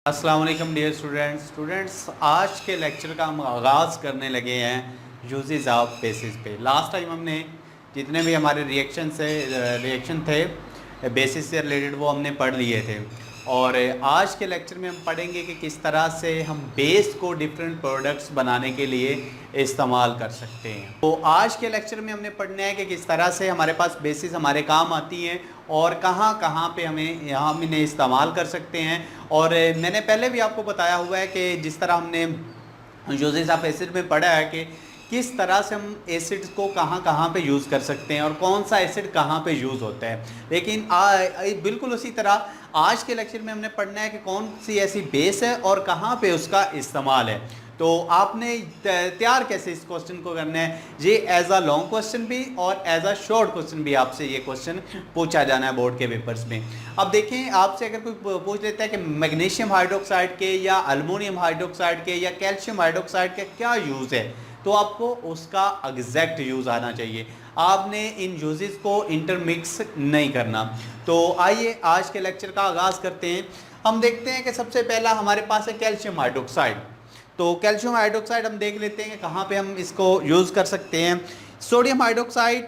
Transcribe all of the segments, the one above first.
अस्सलाम वालेकुम dear students आज के लेक्चर का हम आगाज़ करने लगे हैं यूजेस ऑफ बेसिस पे। लास्ट टाइम हमने जितने भी हमारे रिएक्शन थे बेसिस से रिलेटेड वो हमने पढ़ लिए थे, और आज के लेक्चर में हम पढ़ेंगे कि किस तरह से हम बेस को डिफरेंट प्रोडक्ट्स बनाने के लिए इस्तेमाल कर सकते हैं। तो आज के लेक्चर में हमने पढ़ना है कि किस तरह से हमारे पास बेसिस हमारे काम आती हैं और कहाँ कहाँ पे हम इन्हें इस्तेमाल कर सकते हैं। और मैंने पहले भी आपको बताया हुआ है कि जिस तरह हमने यूजेस ऑफ एसिड में पढ़ा है कि किस तरह से हम एसिड्स को कहाँ कहाँ पे यूज़ कर सकते हैं और कौन सा एसिड कहाँ पे यूज़ होता है। लेकिन बिल्कुल उसी तरह आज के लेक्चर में हमने पढ़ना है कि कौन सी ऐसी बेस है और कहाँ पे उसका इस्तेमाल है। तो आपने तैयार कैसे इस क्वेश्चन को करना है, ये एज अ लॉन्ग क्वेश्चन भी और एज अ शॉर्ट क्वेश्चन भी आपसे ये क्वेश्चन पूछा जाना है बोर्ड के पेपर्स में। अब देखें, आपसे अगर कोई पूछ लेता है कि मैग्नीशियम हाइड्रोक्साइड के या अल्मोनियम हाइड्रोक्साइड के या कैल्शियम हाइड्रोक्साइड के क्या यूज़ है, तो आपको उसका एग्जैक्ट यूज़ आना चाहिए। आपने इन यूजेस को इंटरमिक्स नहीं करना। तो आइए आज के लेक्चर का आगाज़ करते हैं। हम देखते हैं कि सबसे पहला हमारे पास है कैल्शियम हाइड्रोक्साइड। तो कैल्शियम हाइड्रोक्साइड हम देख लेते हैं कि कहाँ पे हम इसको यूज़ कर सकते हैं। Sodium hydroxide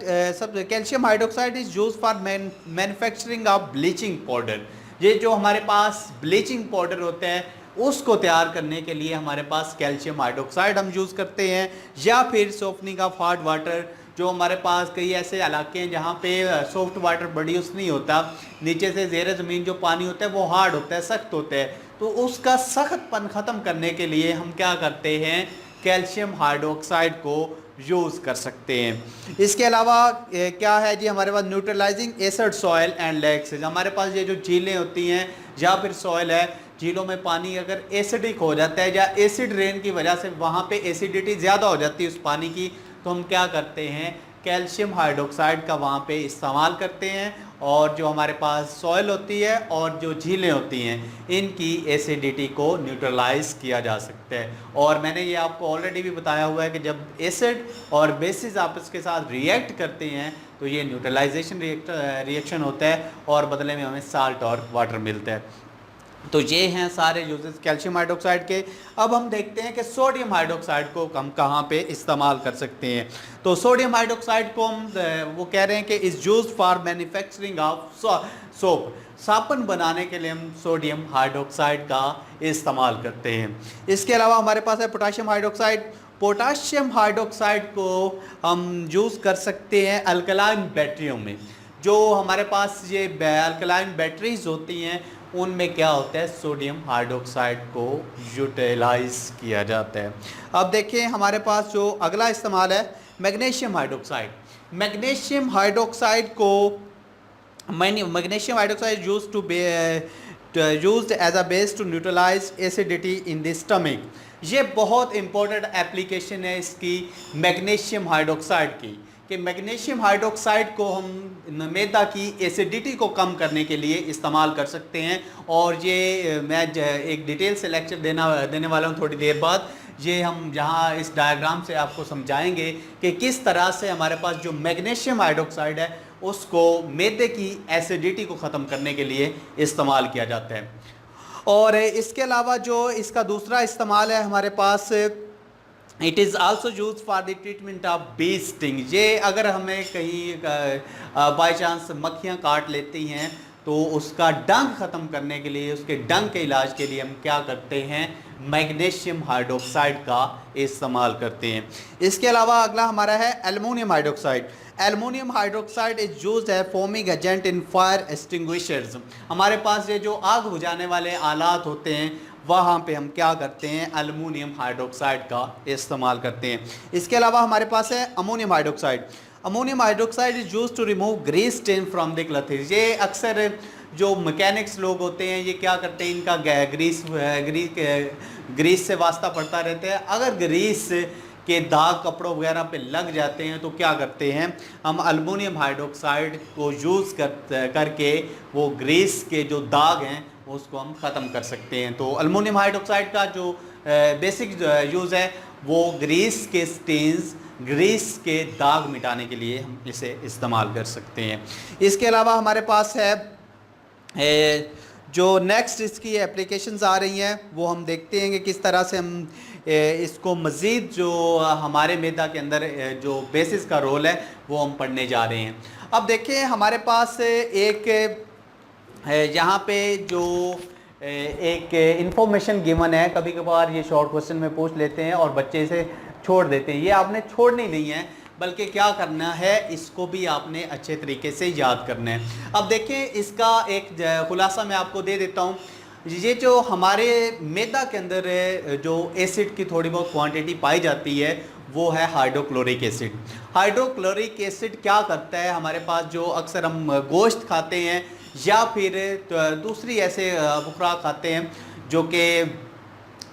calcium hydroxide is use for manufacturing of bleaching powder. ये जो हमारे पास ब्लीचिंग पाउडर होता है उसको तैयार करने के लिए हमारे पास कैल्शियम हाइड्रोक्साइड हम यूज़ करते हैं, या फिर सॉफ्टनिंग ऑफ हार्ड वाटर। जो हमारे पास कई ऐसे इलाके हैं जहाँ पे सॉफ्ट वाटर प्रोड्यूस नहीं होता, नीचे से ज़ेर ज़मीन जो पानी होता है वो हार्ड होता है, सख्त होता है, तो उसका सख्तपन ख़त्म करने के लिए हम क्या करते हैं, कैल्शियम हाइड्रोक्साइड को यूज़ कर सकते हैं। इसके अलावा क्या है जी, हमारे पास neutralising acid soil and lakes. हमारे पास ये जो झीलें होती हैं या फिर सॉइल है, झीलों में पानी अगर एसिडिक हो जाता है या एसिड रेन की वजह से वहाँ पे एसिडिटी ज़्यादा हो जाती है उस पानी की, तो हम क्या करते हैं, कैल्शियम हाइड्रोक्साइड का वहाँ पे इस्तेमाल करते हैं, और जो हमारे पास सॉइल होती है और जो झीलें होती हैं इनकी एसिडिटी को न्यूट्रलाइज किया जा सकता है। और मैंने ये आपको ऑलरेडी भी बताया हुआ है कि जब एसिड और बेसिस आपस के साथ रिएक्ट करते हैं तो ये न्यूट्रलाइजेशन रिएक्शन होता है और बदले में हमें साल्ट और वाटर मिलता है। तो ये हैं सारे यूजेस कैल्शियम हाइड्रोक्साइड के। अब हम देखते हैं कि सोडियम हाइड्रोक्साइड को हम कहाँ पे इस्तेमाल कर सकते हैं। तो सोडियम हाइड्रोक्साइड को हम वो कह रहे हैं कि is used for manufacturing of soap. साबुन बनाने के लिए हम सोडियम हाइड्रोक्साइड का इस्तेमाल करते हैं। इसके अलावा हमारे पास है पोटाशियम हाइड्रोक्साइड। पोटाशियम हाइड्रोक्साइड को हम यूज़ कर सकते हैं अल्कलाइन बैटरियों में। जो हमारे पास ये अल्कलाइन बैटरीज होती हैं उनमें क्या होता है, सोडियम हाइड्रोक्साइड को यूटिलाइज किया जाता है। अब देखिए हमारे पास जो अगला इस्तेमाल है magnesium hydroxide. Magnesium hydroxide used as a base to neutralise acidity in the stomach. ये बहुत इंपॉर्टेंट एप्लीकेशन है इसकी मैग्नीशियम हाइड्रोक्साइड की, कि मैग्नीशियम हाइड्रोक्साइड को हम मैदा की एसिडिटी को कम करने के लिए इस्तेमाल कर सकते हैं। और ये मैं एक डिटेल से लेक्चर देने वाला हूँ थोड़ी देर बाद। ये हम जहाँ इस डायग्राम से आपको समझाएंगे कि किस तरह से हमारे पास जो मैग्नीशियम हाइड्रोक्साइड है उसको मैदे की एसिडिटी को ख़त्म करने के लिए इस्तेमाल किया जाता है। और इसके अलावा जो इसका दूसरा इस्तेमाल है हमारे पास, it is also use for the treatment of bee sting. ये अगर हमें कहीं बाई चांस मक्खियाँ काट लेती हैं तो उसका डंक ख़त्म करने के लिए, उसके डंक के इलाज के लिए हम क्या करते हैं, मैग्नीशियम हाइड्रोक्साइड का इस्तेमाल करते हैं। इसके अलावा अगला हमारा है aluminium hydroxide. Aluminium hydroxide is used as foaming agent in fire extinguishers. हमारे पास ये जो आग बुझाने वाले आलात होते हैं वहाँ पे हम क्या करते हैं, एल्युमिनियम हाइड्रोक्साइड का इस्तेमाल करते हैं। इसके अलावा हमारे पास है ammonium hydroxide. Ammonium hydroxide is used to remove grease stain from the clothes. ये अक्सर जो मैकेनिक्स लोग होते हैं ये क्या करते हैं, इनका ग्रीस से वास्ता पड़ता रहता है। अगर ग्रीस के दाग कपड़ों वगैरह पे लग जाते हैं तो क्या करते हैं, हम अल्मोनियम हाइड्रोक्साइड को यूज़ करके वो ग्रीस के जो दाग हैं उसको हम ख़त्म कर सकते हैं। तो अल्मोनियम हाइड्रोक्साइड का जो बेसिक यूज़ है वो ग्रीस के स्टेन्स, ग्रीस के दाग मिटाने के लिए हम इसे इस्तेमाल कर सकते हैं। इसके अलावा हमारे पास है जो नेक्स्ट इसकी एप्लीकेशंस आ रही हैं वो हम देखते हैं कि किस तरह से हम इसको मज़ीद जो हमारे मैदा के अंदर जो बेसिस का रोल है वो हम पढ़ने जा रहे हैं। अब देखिए हमारे पास एक यहाँ पे जो एक इंफॉर्मेशन गिवन है, कभी कभार ये शॉर्ट क्वेश्चन में पूछ लेते हैं और बच्चे इसे छोड़ देते हैं। ये आपने छोड़नी नहीं है, बल्कि क्या करना है, इसको भी आपने अच्छे तरीके से याद करना है। अब देखिए इसका एक खुलासा मैं आपको दे देता हूँ। ये जो हमारे मैदा के अंदर जो एसिड की थोड़ी बहुत क्वांटिटी पाई जाती है वो है हाइड्रोक्लोरिक एसिड। हाइड्रोक्लोरिक एसिड क्या करता है, हमारे पास जो अक्सर हम गोश्त खाते हैं या फिर दूसरी ऐसे खुराक खाते हैं जो कि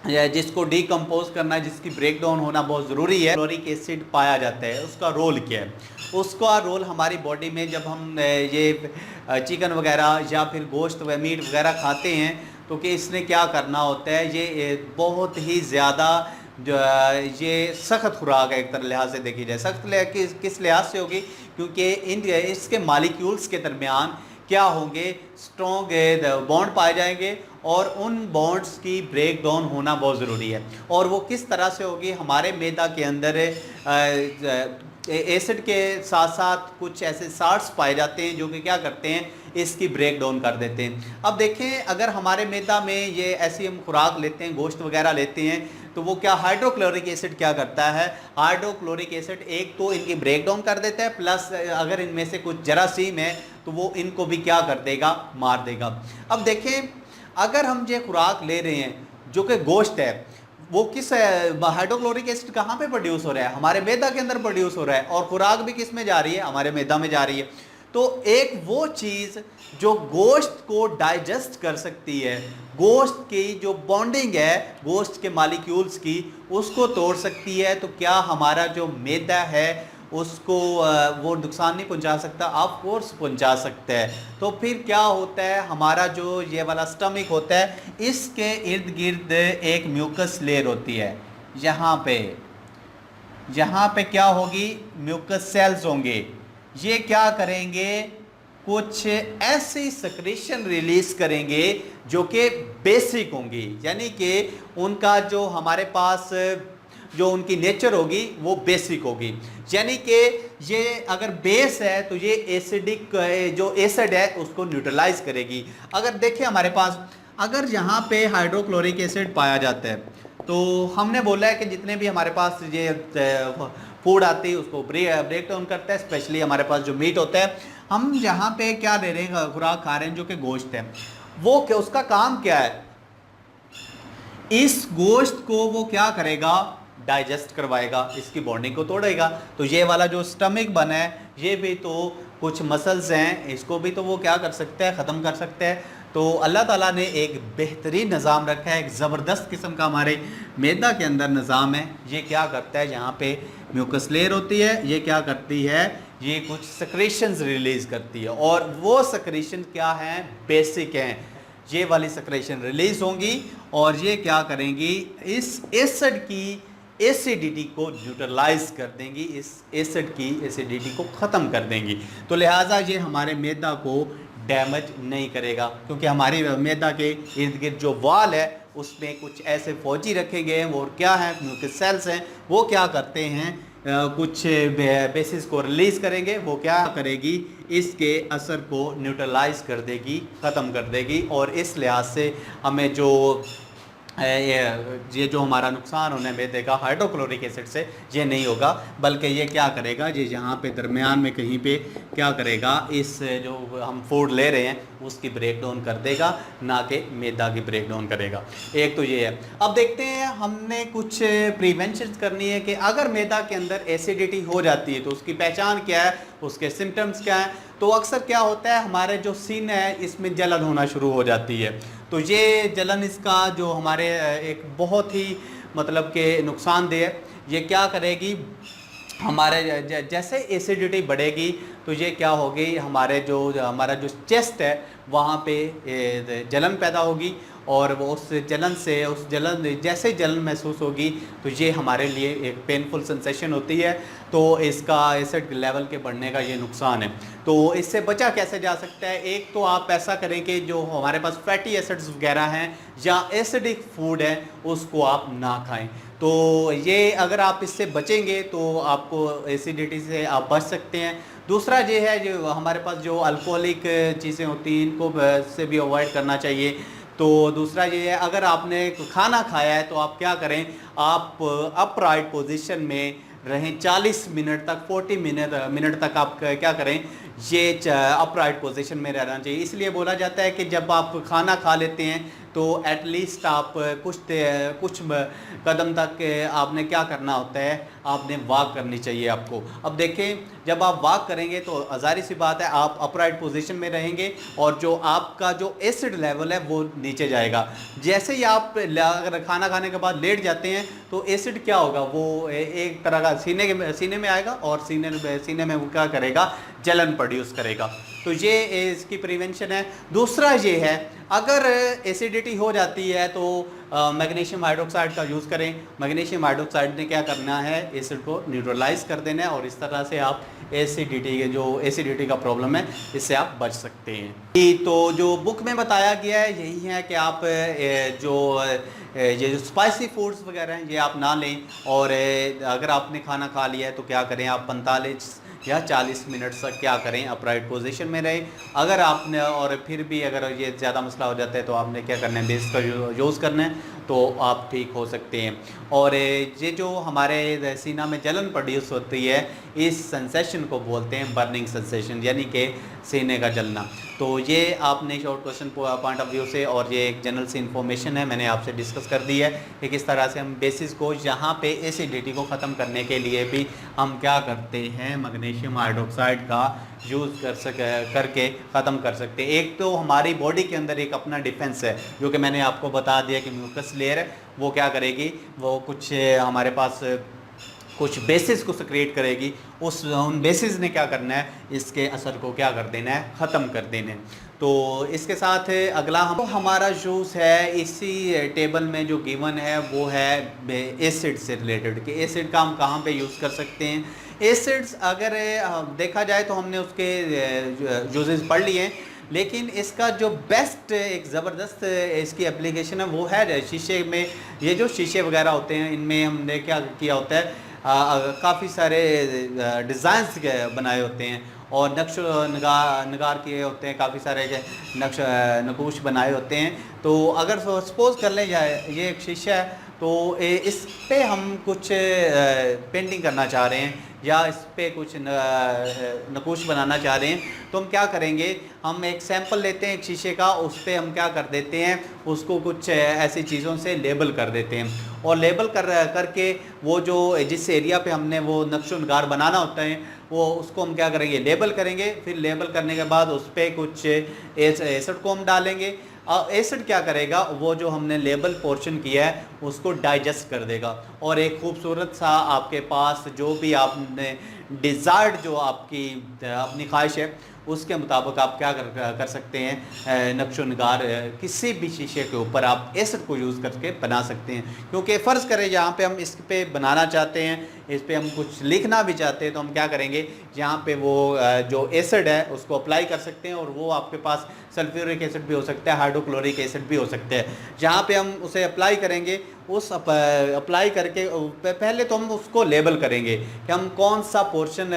जिसको डीकम्पोज करना है, जिसकी ब्रेक डाउन होना बहुत ज़रूरी है, क्लोरिक एसिड पाया जाता है। उसका रोल क्या है? उसका रोल हमारी बॉडी में जब हम ये चिकन वगैरह या फिर गोश्त व मीट वगैरह खाते हैं तो कि इसने क्या करना होता है, ये बहुत ही ज़्यादा ये सख्त खुराक है। एक तरह लिहाज से देखी जाए सख्त किस लिहाज से होगी, क्योंकि इसके मालिक्यूल्स के दरमियान क्या होंगे, स्ट्रॉन्ग बॉन्ड पाए जाएंगे और उन बॉन्ड्स की ब्रेक डाउन होना बहुत ज़रूरी है। और वो किस तरह से होगी, हमारे मैदा के अंदर एसिड के साथ साथ कुछ ऐसे साल्ट्स पाए जाते हैं जो कि क्या करते हैं, इसकी ब्रेक डाउन कर देते हैं। अब देखें अगर हमारे मैदा में ये ऐसी हम खुराक लेते हैं, गोश्त वगैरह लेते हैं, तो वो क्या हाइड्रोक्लोरिक एसिड क्या करता है, हाइड्रोक्लोरिक एसिड एक तो इनकी ब्रेक डाउन कर देता है, प्लस अगर इनमें से कुछ जरासीम है तो वो इनको भी क्या कर देगा, मार देगा। अब देखें अगर हम ये खुराक ले रहे हैं जो कि गोश्त है, वो किस हाइड्रोक्लोरिक एसिड कहाँ पे प्रोड्यूस हो रहा है, हमारे मैदा के अंदर प्रोड्यूस हो रहा है, और खुराक भी किस में जा रही है, हमारे मैदा में जा रही है। तो एक वो चीज़ जो गोश्त को डाइजेस्ट कर सकती है, गोश्त की जो बॉन्डिंग है गोश्त के मालिक्यूल्स की, उसको तोड़ सकती है, तो क्या हमारा जो मैदा है उसको वो नुकसान नहीं पहुंचा सकता? ऑफ कोर्स पहुंचा सकता है। तो फिर क्या होता है, हमारा जो ये वाला स्टमक होता है, इसके इर्द गिर्द एक म्यूकस लेयर होती है। यहाँ पे क्या होगी, म्यूकस सेल्स होंगे। ये क्या करेंगे, कुछ ऐसी सक्रीशन रिलीज करेंगे जो कि बेसिक होंगी, यानी कि उनका जो हमारे पास जो उनकी नेचर होगी वो बेसिक होगी। यानी कि ये अगर बेस है तो ये एसिडिक जो एसिड है उसको न्यूट्रलाइज करेगी। अगर देखें हमारे पास अगर यहाँ पे हाइड्रोक्लोरिक एसिड पाया जाता है तो हमने बोला है कि जितने भी हमारे पास ये फूड आती है उसको ब्रेक डाउन करता है, स्पेशली हमारे पास जो मीट होता है। हम यहाँ पे क्या ले रहे हैं, खुराक खा रहे हैं जो कि गोश्त है, वो क्या उसका काम क्या है, इस गोश्त को वो क्या करेगा, डाइजेस्ट करवाएगा, इसकी बॉन्डिंग को तोड़ेगा। तो ये वाला जो स्टमक बना है ये भी तो कुछ मसल्स हैं, इसको भी तो वो क्या कर सकता है, ख़त्म कर सकता है। तो अल्लाह ताला ने एक बेहतरीन निज़ाम रखा है, एक ज़बरदस्त किस्म का हमारे मैदा के अंदर निज़ाम है। ये क्या करता है, यहाँ पे म्यूकस लेयर होती है, ये क्या करती है, ये कुछ सक्रेशंस रिलीज़ करती है, और वो सक्रेशन क्या हैं, बेसिक हैं। ये वाली सक्रेशन रिलीज़ होंगी और ये क्या करेंगी, इस एसिड की एसिडिटी को न्यूट्रलाइज कर देंगी, इस एसिड की एसिडिटी को ख़त्म कर देंगी। तो लिहाजा ये हमारे मैदा को डैमेज नहीं करेगा, क्योंकि हमारे मैदा के इर्द गिर्द जो वाल है उसमें कुछ ऐसे फौजी रखे गए हैं, वो क्या हैं, म्यूकस सेल्स हैं, वो क्या करते हैं, कुछ बेसिस को रिलीज़ करेंगे, वो क्या करेगी, इसके असर को न्यूट्रलाइज कर देगी, ख़त्म कर देगी। और इस लिहाज से हमें जो ये जो हमारा नुकसान होने में देगा हाइड्रोक्लोरिक एसिड से, ये नहीं होगा, बल्कि ये क्या करेगा, ये यहाँ पे दरमियान में कहीं पे क्या करेगा, इस जो हम फूड ले रहे हैं उसकी ब्रेक डाउन कर देगा, ना कि मैदा की ब्रेक डाउन करेगा। एक तो ये है। अब देखते हैं हमने कुछ प्रिवेंशन करनी है कि अगर मैदा के अंदर एसिडिटी हो जाती है तो उसकी पहचान क्या है, उसके सिम्टम्स क्या हैं। तो अक्सर क्या होता है, हमारे जो सीन है इसमें जलन होना शुरू हो जाती है। तो ये जलन इसका जो हमारे एक बहुत ही मतलब के नुकसानदेह है। ये क्या करेगी, हमारे जैसे एसिडिटी बढ़ेगी तो ये क्या होगी, हमारा जो चेस्ट है वहाँ पे जलन पैदा होगी, और वो उस जलन से, उस जलन जैसे जलन महसूस होगी तो ये हमारे लिए एक पेनफुल सेंसेशन होती है। तो इसका एसिड लेवल के बढ़ने का ये नुकसान है। तो इससे बचा कैसे जा सकता है? एक तो आप ऐसा करें कि जो हमारे पास फैटी एसिड्स वगैरह हैं या एसिडिक फूड है उसको आप ना खाएं। तो ये अगर आप इससे बचेंगे तो आपको एसिडिटी से आप बच सकते हैं। दूसरा ये है जो हमारे पास जो अल्कोहलिक चीज़ें होती हैं इनको से भी अवॉइड करना चाहिए। तो दूसरा ये है, अगर आपने खाना खाया है तो आप क्या करें, आप अपराइट पोजीशन में रहें 40 मिनट तक, 40 मिनट तक आप क्या करें, ये अपराइट पोजीशन में रहना चाहिए। इसलिए बोला जाता है कि जब आप खाना खा लेते हैं तो एटलीस्ट आप कुछ कदम तक आपने क्या करना होता है, आपने वॉक करनी चाहिए आपको। अब देखें, जब आप वॉक करेंगे तो ज़ाहिर सी बात है आप अपराइट पोजीशन में रहेंगे और जो आपका जो एसिड लेवल है वो नीचे जाएगा। जैसे ही आप अगर खाना खाने के बाद लेट जाते हैं तो एसिड क्या होगा, वो एक तरह का सीने में आएगा और सीने में वो क्या करेगा, जलन प्रोड्यूस करेगा। तो ये इसकी प्रिवेंशन है। दूसरा ये है, अगर एसिडिटी हो जाती है तो मैग्नीशियम हाइड्रोक्साइड का यूज़ करें। मैग्नीशियम हाइड्रोक्साइड ने क्या करना है, एसिड को न्यूट्रलाइज कर देना है और इस तरह से आप एसिडिटी का प्रॉब्लम है इससे आप बच सकते हैं। तो जो बुक में बताया गया है यही है कि आप ये जो स्पाइसी फूड्स वगैरह हैं ये आप ना लें, और अगर आपने खाना खा लिया है तो क्या करें, आप 45 या 40 मिनट तक क्या करें, अपराइट पोजीशन में रहें। अगर आपने, और फिर भी अगर ये ज़्यादा मसला हो जाता है तो आपने क्या करना है, बेस का यूज़ करना है तो आप ठीक हो सकते हैं। और ये जो हमारे सीना में जलन प्रोड्यूस होती है इस सेंसेशन को बोलते हैं बर्निंग सेंसेशन, यानी कि सीने का जलना। तो ये आपने short question point of view से, और ये एक जनरल सी इन्फॉर्मेशन है मैंने आपसे डिस्कस कर दी है कि किस तरह से हम बेसिस को यहाँ पे एसिडिटी को ख़त्म करने के लिए भी हम क्या करते हैं, मैग्नीशियम हाइड्रोक्साइड का यूज़ करके ख़त्म कर सकते हैं। एक तो हमारी बॉडी के अंदर एक अपना डिफेंस है जो कि मैंने आपको बता दिया कि म्यूकस लेयर है, वो क्या करेगी, वो कुछ हमारे पास कुछ बेसिस को सक्रिएट करेगी। उन बेसिस ने क्या करना है, इसके असर को क्या कर देना है, ख़त्म कर देना है। तो इसके साथ अगला हमारा जूस है, इसी टेबल में जो गिवन है वो है एसिड से रिलेटेड, कि एसिड का हम कहाँ पे यूज़ कर सकते हैं। एसिड्स अगर देखा जाए तो हमने उसके यूजेस पढ़ लिए हैं, लेकिन इसका जो बेस्ट एक ज़बरदस्त इसकी एप्लीकेशन है वो है शीशे में। ये जो शीशे वगैरह होते हैं इनमें हमने क्या किया होता है, काफ़ी सारे डिज़ाइंस बनाए होते हैं और नगार किए होते हैं, काफ़ी सारे नकूश बनाए होते हैं। तो अगर सपोज़ कर लें ये एक शीशा है तो इस पे हम कुछ पेंटिंग करना चाह रहे हैं या इस पे कुछ नकूश बनाना चाह रहे हैं, तो हम क्या करेंगे, हम एक सैंपल लेते हैं एक शीशे का, उस पर हम क्या कर देते हैं, उसको कुछ ऐसी चीज़ों से लेबल कर देते हैं। और लेबल करके वो जो जिस एरिया पे हमने वो नक्शो नगार बनाना होता है वो उसको हम क्या करेंगे, लेबल करेंगे। फिर लेबल करने के बाद उस पर कुछ एसिड को हम डालेंगे। एसिड क्या करेगा, वो जो हमने लेबल पोर्शन किया है उसको डाइजेस्ट कर देगा और एक खूबसूरत सा आपके पास जो भी आपने डिज़ायर्ड जो आपकी अपनी ख्वाहिश है उसके मुताबिक आप क्या कर सकते हैं, नक्शो नगार किसी भी शीशे के ऊपर आप एसिड को यूज़ करके बना सकते हैं। क्योंकि फ़र्ज़ करें यहाँ पे हम इस पे बनाना चाहते हैं, इस पे हम कुछ लिखना भी चाहते हैं, तो हम क्या करेंगे, यहाँ पे वो जो एसिड है उसको अप्लाई कर सकते हैं और वो आपके पास सल्फ्यूरिक एसिड भी हो सकता है, हाइड्रोक्लोरिक एसिड भी हो सकता है। जहाँ पे हम उसे अप्लाई करेंगे, उस अप्लाई करके पहले तो हम उसको लेबल करेंगे कि हम कौन सा पोर्शन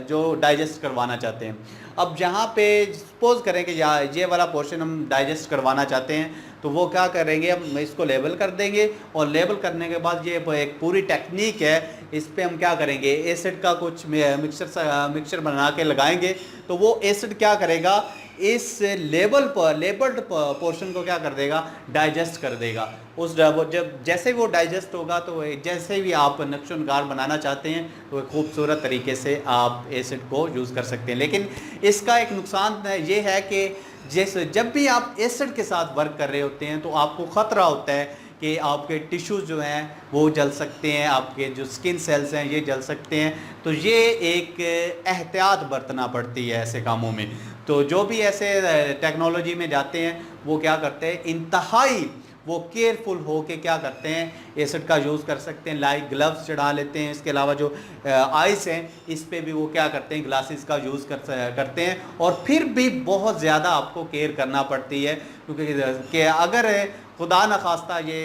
जो डाइजेस्ट करवाना चाहते हैं। अब जहाँ पे सपोज़ करें कि ये वाला पोर्शन हम डाइजेस्ट करवाना चाहते हैं, तो वो क्या करेंगे, हम इसको लेबल कर देंगे और लेबल करने के बाद ये एक पूरी टेक्निक है, इस पे हम क्या करेंगे, एसिड का कुछ मिक्सचर बना के लगाएंगे। तो वो एसिड क्या करेगा, इस लेबल्ड पोर्शन को क्या कर देगा, डाइजेस्ट कर देगा। जब जैसे वो डाइजेस्ट होगा तो जैसे भी आप नक्शो नगार बनाना चाहते हैं तो खूबसूरत तरीके से आप एसिड को यूज़ कर सकते हैं। लेकिन इसका एक नुकसान ये है कि जैसे जब भी आप एसिड के साथ वर्क कर रहे होते हैं तो आपको ख़तरा होता है कि आपके टिश्यूज़ जो हैं वो जल सकते हैं, आपके जो स्किन सेल्स हैं ये जल सकते हैं। तो ये एक एहतियात बरतना पड़ती है ऐसे कामों में। तो जो भी ऐसे टेक्नोलॉजी में जाते हैं वो क्या करते हैं, इंतहाई वो केयरफुल हो के क्या करते हैं, एसिड का यूज़ कर सकते हैं, लाइक ग्लव्स चढ़ा लेते हैं। इसके अलावा जो आइस हैं इस पे भी वो क्या करते हैं, ग्लासेस का यूज़ करते हैं। और फिर भी बहुत ज़्यादा आपको केयर करना पड़ती है, क्योंकि कि अगर खुदा न खास्ता ये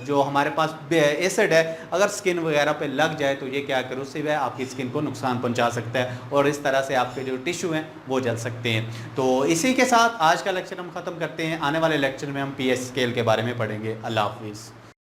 जो हमारे पास एसिड है अगर स्किन वगैरह पे लग जाए तो ये क्या करे, उससे वह आपकी स्किन को नुकसान पहुंचा सकता है और इस तरह से आपके जो टिश्यू हैं वो जल सकते हैं। तो इसी के साथ आज का लेक्चर हम ख़त्म करते हैं। आने वाले लेक्चर में हम पीएच स्केल के बारे में पढ़ेंगे। अल्लाह हाफिज़।